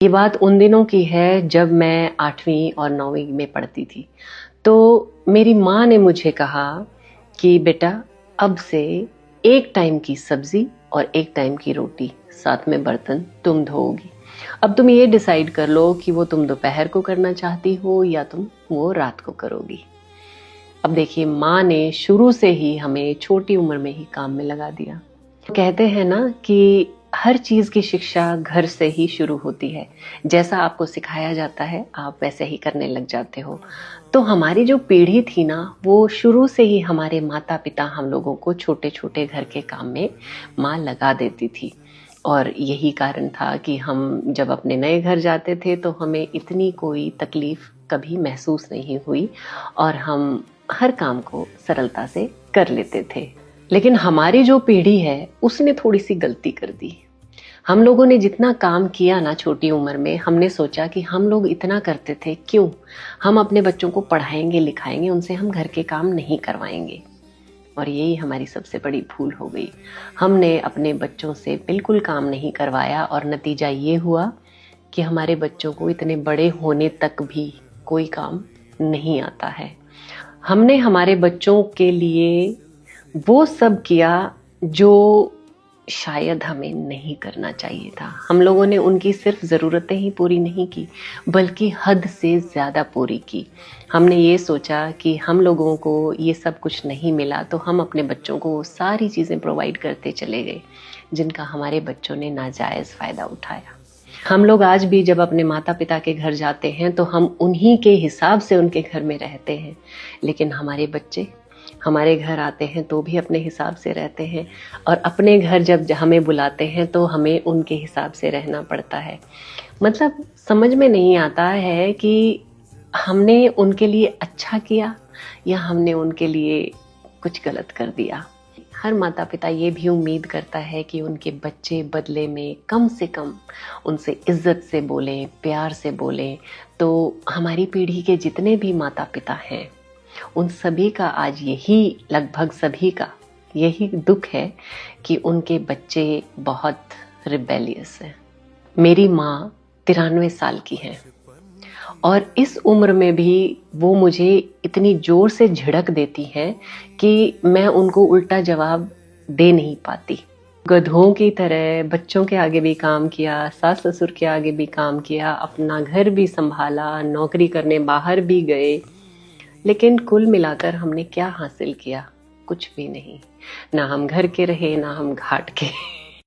ये बात उन दिनों की है जब मैं 8वीं और 9वीं में पढ़ती थी। तो मेरी माँ ने मुझे कहा कि बेटा अब से एक टाइम की सब्जी और एक टाइम की रोटी, साथ में बर्तन तुम धोओगी। अब तुम ये डिसाइड कर लो कि वो तुम दोपहर को करना चाहती हो या तुम वो रात को करोगी। अब देखिए, माँ ने शुरू से ही हमें छोटी उम्र में ही काम में लगा दिया। कहते हैं ना कि हर चीज की शिक्षा घर से ही शुरू होती है। जैसा आपको सिखाया जाता है आप वैसे ही करने लग जाते हो। तो हमारी जो पीढ़ी थी ना, वो शुरू से ही हमारे माता पिता हम लोगों को छोटे छोटे घर के काम में माँ लगा देती थी। और यही कारण था कि हम जब अपने नए घर जाते थे तो हमें इतनी कोई तकलीफ कभी महसूस नहीं हुई और हम हर काम को सरलता से कर लेते थे। लेकिन हमारी जो पीढ़ी है उसने थोड़ी सी गलती कर दी। हम लोगों ने जितना काम किया ना छोटी उम्र में, हमने सोचा कि हम लोग इतना करते थे, क्यों हम अपने बच्चों को पढ़ाएंगे लिखाएंगे, उनसे हम घर के काम नहीं करवाएंगे। और यही हमारी सबसे बड़ी भूल हो गई। हमने अपने बच्चों से बिल्कुल काम नहीं करवाया और नतीजा ये हुआ कि हमारे बच्चों को इतने बड़े होने तक भी कोई काम नहीं आता है। हमने हमारे बच्चों के लिए वो सब किया जो शायद हमें नहीं करना चाहिए था। हम लोगों ने उनकी सिर्फ ज़रूरतें ही पूरी नहीं की, बल्कि हद से ज़्यादा पूरी की। हमने ये सोचा कि हम लोगों को ये सब कुछ नहीं मिला तो हम अपने बच्चों को वो सारी चीज़ें प्रोवाइड करते चले गए जिनका हमारे बच्चों ने नाजायज़ फ़ायदा उठाया। हम लोग आज भी जब अपने माता पिता के घर जाते हैं तो हम उन्हीं के हिसाब से उनके घर में रहते हैं, लेकिन हमारे बच्चे हमारे घर आते हैं तो भी अपने हिसाब से रहते हैं और अपने घर जब हमें बुलाते हैं तो हमें उनके हिसाब से रहना पड़ता है। मतलब समझ में नहीं आता है कि हमने उनके लिए अच्छा किया या हमने उनके लिए कुछ गलत कर दिया। हर माता पिता ये भी उम्मीद करता है कि उनके बच्चे बदले में कम से कम उनसे इज्जत से बोलें, प्यार से बोलें। तो हमारी पीढ़ी के जितने भी माता पिता हैं उन सभी का आज यही, लगभग सभी का यही दुख है कि उनके बच्चे बहुत रिबेलियस हैं। मेरी माँ 93 साल की है और इस उम्र में भी वो मुझे इतनी जोर से झिड़क देती हैं कि मैं उनको उल्टा जवाब दे नहीं पाती। गधों की तरह बच्चों के आगे भी काम किया, सास ससुर के आगे भी काम किया, अपना घर भी संभाला, नौकरी करने बाहर भी गए, लेकिन कुल मिलाकर हमने क्या हासिल किया? कुछ भी नहीं। ना हम घर के रहे, ना हम घाट के।